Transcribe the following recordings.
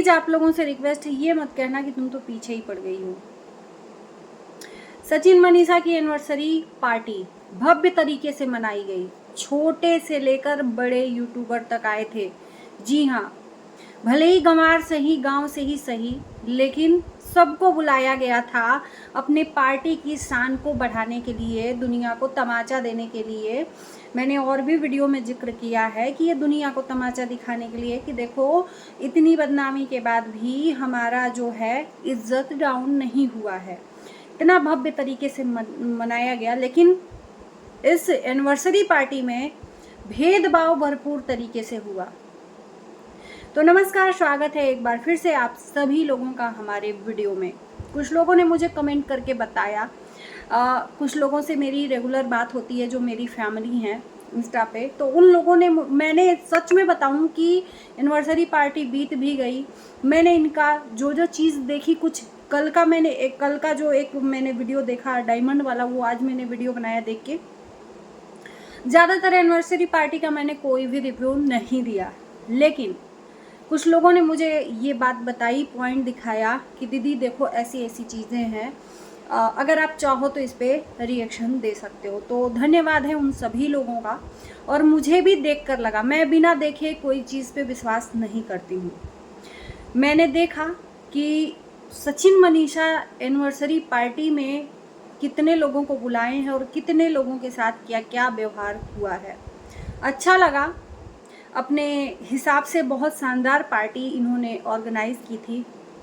Please आप लोगों से रिक्वेस्ट है, ये मत कहना कि तुम तो पीछे ही पड़ गई हो। सचिन मनीषा की एनिवर्सरी पार्टी भव्य तरीके से मनाई गई। छोटे से लेकर बड़े यूट्यूबर तक आए थे। जी हाँ, भले ही गंवार सही, गांव से ही सही, लेकिन सबको बुलाया गया था अपने पार्टी की शान को बढ़ाने के लिए, दुनिया को तमाचा देने के लिए। मैंने और भी वीडियो में जिक्र किया है कि ये दुनिया को तमाचा दिखाने के लिए कि देखो, इतनी बदनामी के बाद भी हमारा जो है इज्जत डाउन नहीं हुआ है। इतना भव्य तरीके से मनाया गया, लेकिन इस एनिवर्सरी पार्टी में भेदभाव भरपूर तरीके से हुआ। तो नमस्कार, स्वागत है एक बार फिर से आप सभी लोगों का हमारे वीडियो में। कुछ लोगों ने मुझे कमेंट करके बताया, कुछ लोगों से मेरी रेगुलर बात होती है जो मेरी फैमिली हैं इंस्टा पे, तो उन लोगों ने, मैंने सच में बताऊं कि एनिवर्सरी पार्टी बीत भी गई। मैंने इनका जो जो चीज़ देखी, कुछ कल का जो एक मैंने वीडियो देखा डायमंड वाला, वो आज मैंने वीडियो बनाया देख के। ज़्यादातर एनिवर्सरी पार्टी का मैंने कोई भी रिव्यू नहीं दिया, लेकिन कुछ लोगों ने मुझे ये बात बताई, पॉइंट दिखाया कि दीदी देखो ऐसी ऐसी चीज़ें हैं, अगर आप चाहो तो इस पर रिएक्शन दे सकते हो। तो धन्यवाद है उन सभी लोगों का। और मुझे भी देखकर लगा, मैं बिना देखे कोई चीज़ पे विश्वास नहीं करती हूँ। मैंने देखा कि सचिन मनीषा एनिवर्सरी पार्टी में कितने लोगों को बुलाए हैं और कितने लोगों के साथ क्या क्या व्यवहार हुआ है। अच्छा लगा। अपने हिसाब से बहुत शानदार पार्टी इन्होंने ऑर्गेनाइज़ की थी।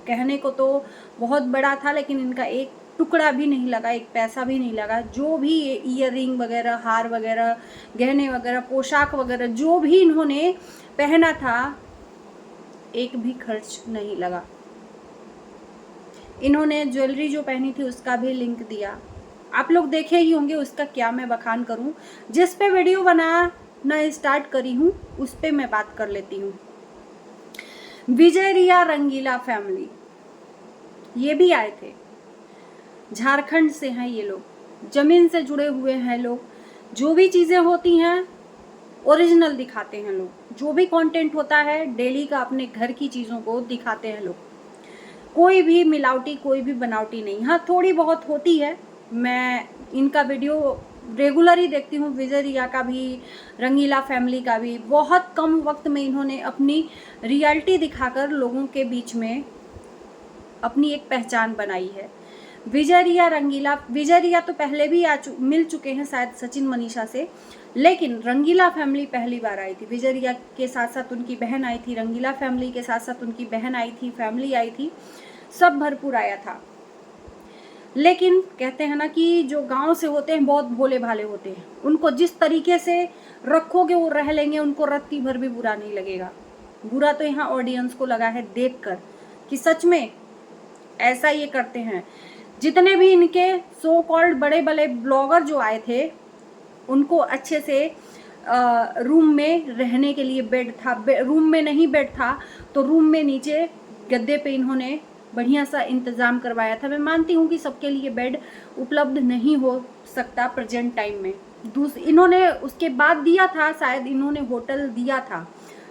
कहने को तो बहुत बड़ा था, लेकिन इनका एक टुकड़ा भी नहीं लगा, एक पैसा भी नहीं लगा। जो भी ईयर रिंग वगैरह, हार वगैरह, गहने वगैरह, पोशाक वगैरह जो भी इन्होंने पहना था, एक भी खर्च नहीं लगा। इन्होंने ज्वेलरी जो पहनी थी उसका भी लिंक दिया, आप लोग देखे ही होंगे। उसका क्या मैं बखान करूं, जिस पे वीडियो बनाना स्टार्ट करी हूं उस पे मैं बात कर लेती हूं। विजय रिया रंगीला फैमिली, ये भी आए थे। झारखंड से हैं ये लोग, जमीन से जुड़े हुए हैं लोग। जो भी चीज़ें होती हैं ओरिजिनल दिखाते हैं लोग। जो भी कंटेंट होता है डेली का, अपने घर की चीज़ों को दिखाते हैं लोग। कोई भी मिलावटी, कोई भी बनावटी नहीं। हाँ, थोड़ी बहुत होती है। मैं इनका वीडियो रेगुलर ही देखती हूँ, विजय रिया का भी, रंगीला फैमिली का भी। बहुत कम वक्त में इन्होंने अपनी रियलिटी दिखाकर लोगों के बीच में अपनी एक पहचान बनाई है। विजय रिया तो पहले भी मिल चुके हैं शायद सचिन मनीषा से, लेकिन रंगीला फैमिली पहली बार आई थी। विजय रिया के साथ साथ उनकी बहन आई थी, रंगीला फैमिली के साथ साथ उनकी बहन आई थी, फैमिली आई थी, सब भरपूर आया था। लेकिन कहते हैं ना कि जो गांव से होते हैं बहुत भोले भाले होते हैं। उनको जिस तरीके से रखोगे वो रह लेंगे, उनको रत्ती भर भी बुरा नहीं लगेगा। बुरा तो यहाँ ऑडियंस को लगा है देखकर कि सच में ऐसा ये करते हैं। जितने भी इनके सो कॉल्ड बड़े बड़े ब्लॉगर जो आए थे, उनको अच्छे से रूम में रहने के लिए बेड था। रूम में नहीं बेड था तो रूम में नीचे गद्दे पे इन्होंने बढ़िया सा इंतज़ाम करवाया था। मैं मानती हूँ कि सबके लिए बेड उपलब्ध नहीं हो सकता प्रेजेंट टाइम में। इन्होंने उसके बाद दिया था, शायद इन्होंने होटल दिया था,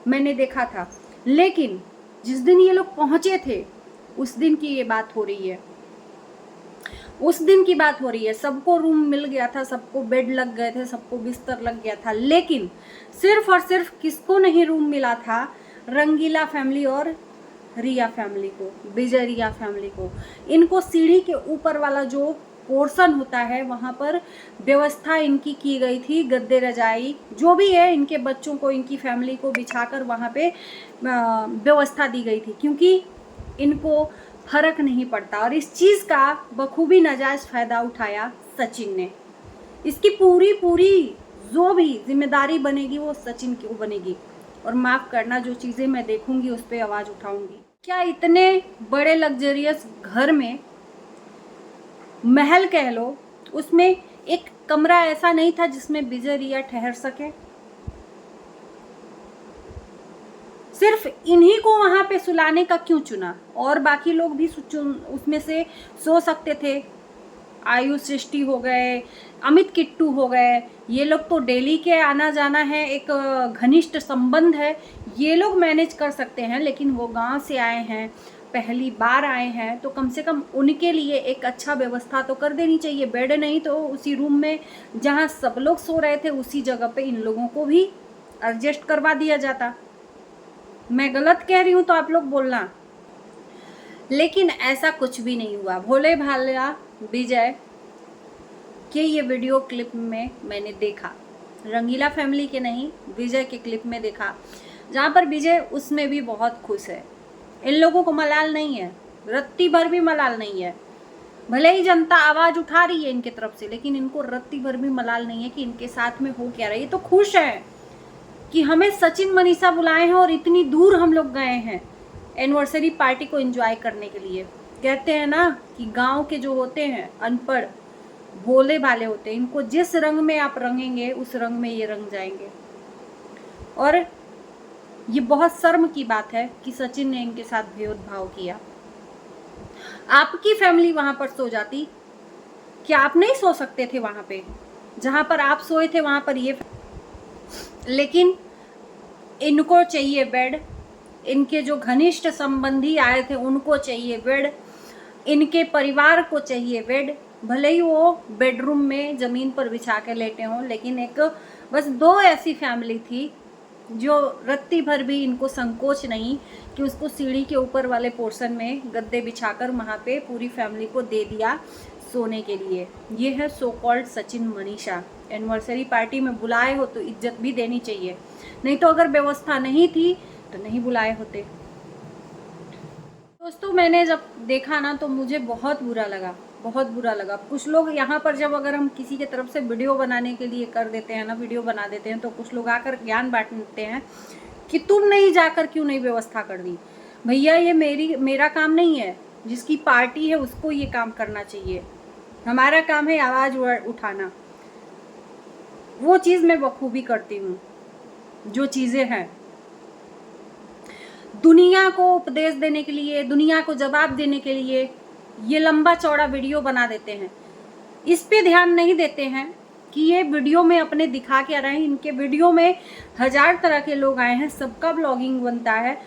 मैंने देखा था। लेकिन जिस दिन ये लोग पहुँचे थे उस दिन की ये बात हो रही है, उस दिन की बात हो रही है। सबको रूम मिल गया था, सबको बेड लग गए थे, सबको बिस्तर लग गया था। लेकिन सिर्फ और सिर्फ किसको नहीं रूम मिला था? रंगीला फैमिली और रिया फैमिली को, विजय रिया फैमिली को। इनको सीढ़ी के ऊपर वाला जो पोर्शन होता है वहाँ पर व्यवस्था इनकी की गई थी। गद्दे, रजाई जो भी है, इनके बच्चों को, इनकी फैमिली को बिछाकर वहाँ पे व्यवस्था दी गई थी, क्योंकि इनको फर्क नहीं पड़ता। और इस चीज़ का बखूबी नाजायज़ फ़ायदा उठाया सचिन ने। इसकी पूरी जो भी जिम्मेदारी बनेगी वो सचिन की बनेगी। और माफ़ करना, जो चीज़ें मैं देखूंगी उस पर आवाज़ उठाऊंगी। क्या इतने बड़े लग्जरियस घर में, महल कह लो, उसमें एक कमरा ऐसा नहीं था जिसमें विजय रिया ठहर सके? सिर्फ इन्हीं को वहां पे सुलाने का क्यों चुना? और बाकी लोग भी उसमें से सो सकते थे। आयुष सृष्टि हो गए, अमित किट्टू हो गए, ये लोग तो डेली के आना जाना है, एक घनिष्ठ संबंध है, ये लोग मैनेज कर सकते हैं। लेकिन वो गांव से आए हैं, पहली बार आए हैं, तो कम से कम उनके लिए एक अच्छा व्यवस्था तो कर देनी चाहिए। बेड नहीं तो उसी रूम में जहां सब लोग सो रहे थे उसी जगह पे इन लोगों को भी एडजस्ट करवा दिया जाता। मैं गलत कह रही हूँ तो आप लोग बोलना। लेकिन ऐसा कुछ भी नहीं हुआ। भोले भाला विजय के ये वीडियो क्लिप में मैंने देखा, रंगीला फैमिली के नहीं, विजय के क्लिप में देखा, जहाँ पर विजय उसमें भी बहुत खुश है। इन लोगों को मलाल नहीं है, रत्ती भर भी मलाल नहीं है। भले ही जनता आवाज उठा रही है इनके तरफ से, लेकिन इनको रत्ती भर भी मलाल नहीं है कि इनके साथ में हो क्या रहा है। ये तो खुश है कि हमें सचिन मनीषा बुलाए हैं और इतनी दूर हम लोग गए हैं एनिवर्सरी पार्टी को एंजॉय करने के लिए। कहते हैं ना कि गांव के जो होते हैं अनपढ़ भोले भाले होते हैं, इनको जिस रंग में आप रंगेंगे उस रंग में ये रंग जाएंगे। और ये बहुत शर्म की बात है कि सचिन ने इनके साथ भेदभाव किया। आपकी फैमिली वहां पर सो जाती, क्या आप नहीं सो सकते थे वहां पे? जहां पर आप सोए थे वहां पर ये, लेकिन इनको चाहिए बेड, इनके जो घनिष्ठ संबंधी आए थे उनको चाहिए बेड, इनके परिवार को चाहिए बेड। भले ही वो बेडरूम में जमीन पर बिछा के लेटे हों, लेकिन एक बस 2 ऐसी फैमिली थी जो रत्ती भर भी इनको संकोच नहीं कि उसको सीढ़ी के ऊपर वाले पोर्शन में गद्दे बिछाकर वहाँ पे पूरी फैमिली को दे दिया सोने के लिए। ये है so called Sachin Manisha. Anniversary party में बुलाए हो तो इज्जत भी देनी चाहिए, नहीं तो अगर व्यवस्था नहीं थी तो नहीं बुलाए होते। दोस्तों मैंने जब देखा ना तो मुझे बहुत बुरा लगा, बहुत बुरा लगा। कुछ लोग यहाँ पर जब अगर हम किसी के तरफ से वीडियो बनाने के लिए कर देते हैं ना, वीडियो बना देते हैं, तो कुछ लोग आकर ज्ञान बांटते हैं कि तुम नहीं जाकर क्यों नहीं व्यवस्था कर दी। भैया ये मेरा काम नहीं है, जिसकी पार्टी है उसको ये काम करना चाहिए। हमारा काम है आवाज़ उठाना। वो चीज़ मैं बखूबी करती हूँ। जो चीज़ें हैं दुनिया को उपदेश देने के लिए, दुनिया को जवाब देने के लिए ये लंबा चौड़ा वीडियो बना देते हैं। इस पे ध्यान नहीं देते हैं कि ये वीडियो में अपने दिखा के आ रहे हैं। इनके वीडियो में 1000 तरह के लोग आए हैं, सबका ब्लॉगिंग बनता है,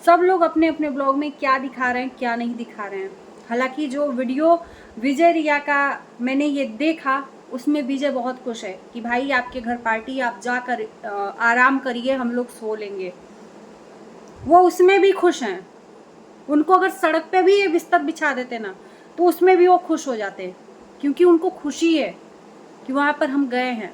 सब लोग अपने अपने ब्लॉग में क्या दिखा रहे हैं क्या नहीं दिखा रहे हैं। हालांकि जो वीडियो विजय रिया का मैंने ये देखा उसमें विजय बहुत खुश है कि भाई आपके घर पार्टी, आप जाकर आराम करिए, हम लोग सो लेंगे। वो उसमें भी खुश हैं। उनको अगर सड़क पे भी ये बिस्तर बिछा देते ना तो उसमें भी वो खुश हो जाते, क्योंकि उनको खुशी है कि वहाँ पर हम गए हैं।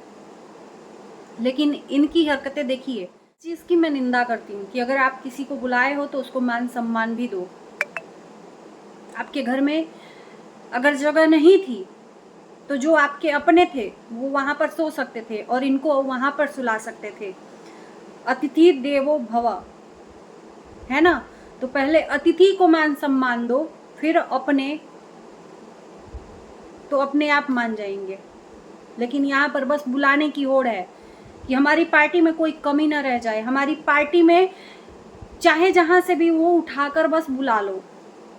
लेकिन इनकी हरकतें देखिए। चीज़ की मैं निंदा करती हूँ कि अगर आप किसी को बुलाए हो तो उसको मान सम्मान भी दो। आपके घर में अगर जगह नहीं थी तो जो आपके अपने थे वो वहाँ पर सो सकते थे और इनको वहाँ पर सुला सकते थे। अतिथि देवो भव है ना, तो पहले अतिथि को मान सम्मान दो, फिर अपने तो अपने आप मान जाएंगे। लेकिन यहाँ पर बस बुलाने की होड़ है कि हमारी पार्टी में कोई कमी ना रह जाए। हमारी पार्टी में चाहे जहाँ से भी वो उठाकर बस बुला लो।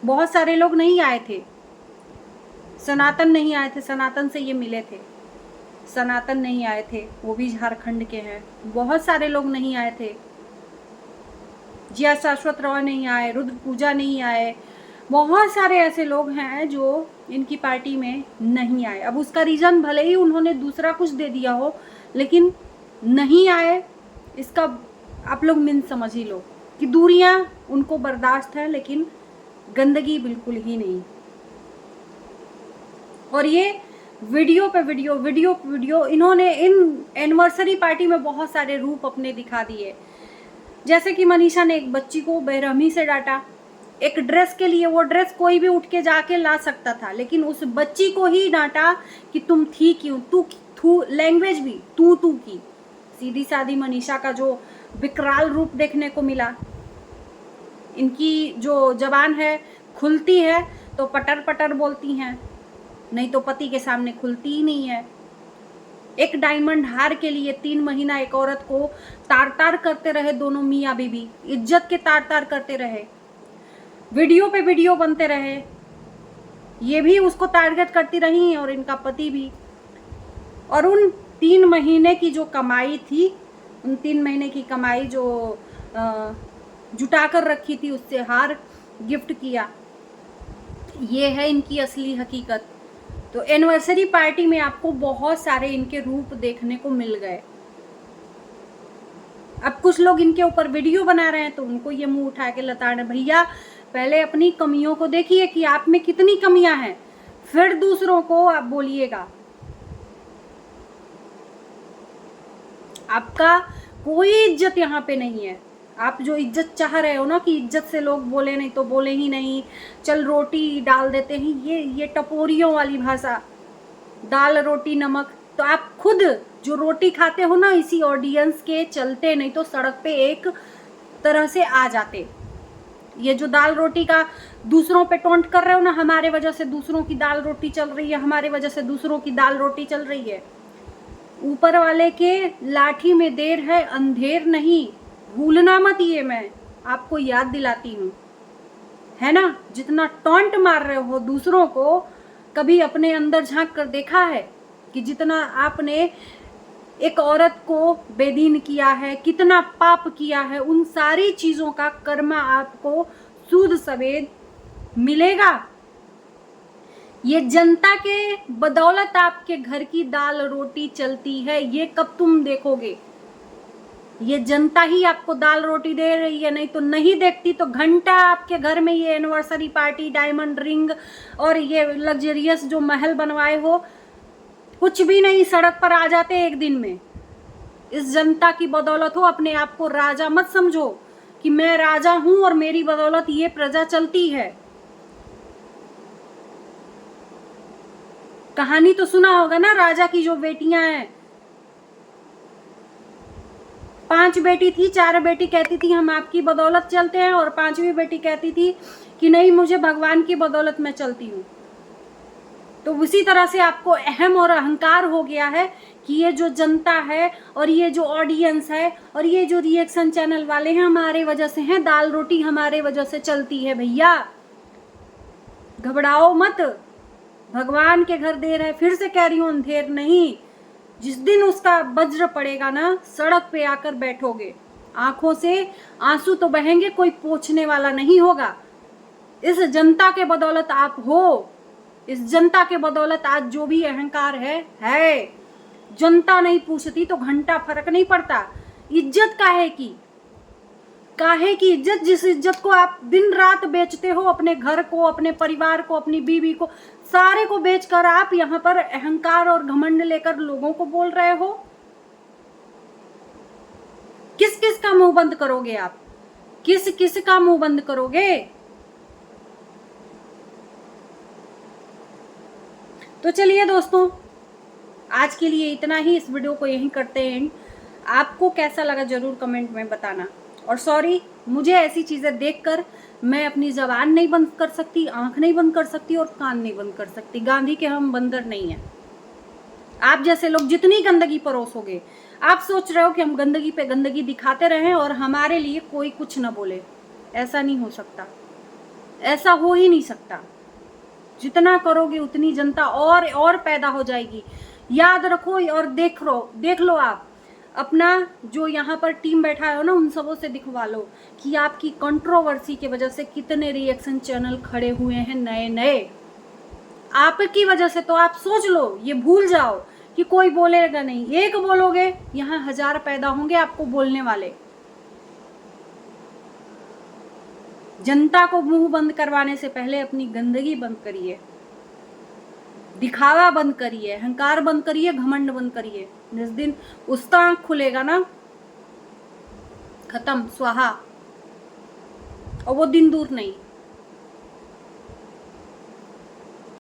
बहुत सारे लोग नहीं आए थे, सनातन नहीं आए थे, सनातन से ये मिले थे, सनातन नहीं आए थे, वो भी झारखंड के हैं। बहुत सारे लोग नहीं आए थे, जिया शाश्वत राव नहीं आए, रुद्र पूजा नहीं आए, बहुत सारे ऐसे लोग हैं जो इनकी पार्टी में नहीं आए। अब उसका रीज़न भले ही उन्होंने दूसरा कुछ दे दिया हो, लेकिन नहीं आए इसका आप लोग मीन समझ ही लो कि दूरियां उनको बर्दाश्त है, लेकिन गंदगी बिल्कुल ही नहीं। और ये वीडियो पे वीडियो इन्होंने इन एनिवर्सरी पार्टी में बहुत सारे रूप अपने दिखा दिए। जैसे कि मनीषा ने एक बच्ची को बेरहमी से डांटा, एक ड्रेस के लिए। वो ड्रेस कोई भी उठ के जाके ला सकता था, लेकिन उस बच्ची को ही डांटा कि तुम थी क्यों, तू लैंग्वेज भी तू की। सीधी सादी मनीषा का जो विकराल रूप देखने को मिला। इनकी जो जबान है खुलती है तो पटर पटर बोलती हैं, नहीं तो पति के सामने खुलती ही नहीं है। एक डायमंड हार के लिए 3 महीना एक औरत को तार तार करते रहे दोनों मियाँ बीबी, इज्जत के तार तार करते रहे, वीडियो पे वीडियो बनते रहे। ये भी उसको टारगेट करती रही और इनका पति भी। और उन 3 महीने की जो कमाई थी, उन 3 महीने की कमाई जो जुटा कर रखी थी, उससे हार गिफ्ट किया। ये है इनकी असली हकीकत। तो एनिवर्सरी पार्टी में आपको बहुत सारे इनके रूप देखने को मिल गए। अब कुछ लोग इनके ऊपर वीडियो बना रहे हैं तो उनको ये मुंह उठा के लताड़े, भैया पहले अपनी कमियों को देखिए कि आप में कितनी कमियां हैं, फिर दूसरों को आप बोलिएगा। आपका कोई इज्जत यहाँ पे नहीं है। आप जो इज्जत चाह रहे हो ना कि इज्जत से लोग बोले नहीं तो बोले ही नहीं, चल रोटी डाल देते हैं, ये टपोरियों वाली भाषा, दाल रोटी नमक। तो आप खुद जो रोटी खाते हो ना, इसी ऑडियंस के चलते, नहीं तो सड़क पे एक तरह से आ जाते। ये जो दाल रोटी का दूसरों पे टोंट कर रहे हो ना, हमारे वजह से दूसरों की दाल रोटी चल रही है, हमारे वजह से दूसरों की दाल रोटी चल रही है। ऊपर वाले के लाठी में देर है, अंधेर नहीं, भूलना मत। ये मैं आपको याद दिलाती हूँ, है ना। जितना टोंट मार रहे हो दूसरों को, कभी अपने अंदर झांक कर देखा है कि जितना आपने एक औरत को बेदीन किया है, कितना पाप किया है, उन सारी चीजों का कर्मा आपको सूद सवेद मिलेगा। ये जनता के बदौलत आपके घर की दाल रोटी चलती है, ये कब तुम देखोगे। ये जनता ही आपको दाल रोटी दे रही है, नहीं तो नहीं देखती तो घंटा आपके घर में ये एनिवर्सरी पार्टी, डायमंड रिंग और ये लग्जरियस जो महल बनवाए हो, कुछ भी नहीं, सड़क पर आ जाते एक दिन में। इस जनता की बदौलत हो। अपने आप को राजा मत समझो कि मैं राजा हूं और मेरी बदौलत ये प्रजा चलती है। कहानी तो सुना होगा ना राजा की जो बेटियां हैं, 5 बेटी थी, 4 बेटी कहती थी हम आपकी बदौलत चलते हैं, और 5वीं बेटी कहती थी कि नहीं, मुझे भगवान की बदौलत मैं चलती हूँ। तो उसी तरह से आपको अहम और अहंकार हो गया है कि ये जो जनता है और ये जो ऑडियंस है और ये जो रिएक्शन चैनल वाले हैं, हमारे वजह से हैं, दाल रोटी हमारे वजह से चलती है। भैया घबराओ मत, भगवान के घर देर है, फिर से कह रही हूं अंधेर नहीं। जिस दिन उसका वज्र पड़ेगा ना, सड़क पे आकर बैठोगे, आंखों से आंसू तो बहेंगे, कोई पोंछने वाला नहीं होगा। इस जनता के बदौलत आप हो, इस जनता के बदौलत आज जो भी अहंकार है। जनता नहीं पूछती तो घंटा फर्क नहीं पड़ता। इज्जत काहे की इज्जत, जिस इज्जत को आप दिन रात बेचते हो, अपने घर को, अपने परिवार को, अपनी बीवी को, सारे को बेचकर आप यहाँ पर अहंकार और घमंड लेकर लोगों को बोल रहे हो। किस किस का मुंह बंद करोगे आप, किस किस का मुंह बंद करोगे। तो चलिए दोस्तों, आज के लिए इतना ही। इस वीडियो को यहीं करते हैं। आपको कैसा लगा जरूर कमेंट में बताना। और सॉरी, मुझे ऐसी चीज़ें देखकर मैं अपनी ज़बान नहीं बंद कर सकती, आंख नहीं बंद कर सकती और कान नहीं बंद कर सकती। गांधी के हम बंदर नहीं हैं। आप जैसे लोग जितनी गंदगी परोसोगे, आप सोच रहे हो कि हम गंदगी पे गंदगी दिखाते रहें और हमारे लिए कोई कुछ ना बोले। ऐसा नहीं हो सकता, ऐसा हो ही नहीं सकता। जितना करोगे उतनी जनता और पैदा हो जाएगी। याद रखो और देख लो आप अपना जो यहाँ पर टीम बैठा है ना, उन सबों से दिखवा लो कि आपकी कंट्रोवर्सी की वजह से कितने रिएक्शन चैनल खड़े हुए हैं नए नए। आपकी वजह से तो आप सोच लो, ये भूल जाओ कि कोई बोलेगा नहीं। एक बोलोगे, यहाँ 1000 पैदा होंगे आपको बोलने वाले। जनता को मुंह बंद करवाने से पहले अपनी गंदगी बंद करिए, दिखावा बंद करिए, अहंकार बंद करिए, घमंड बंद करिए। जिस दिन उसका आंख खुलेगा ना, खत्म, स्वाहा। और वो दिन दूर नहीं।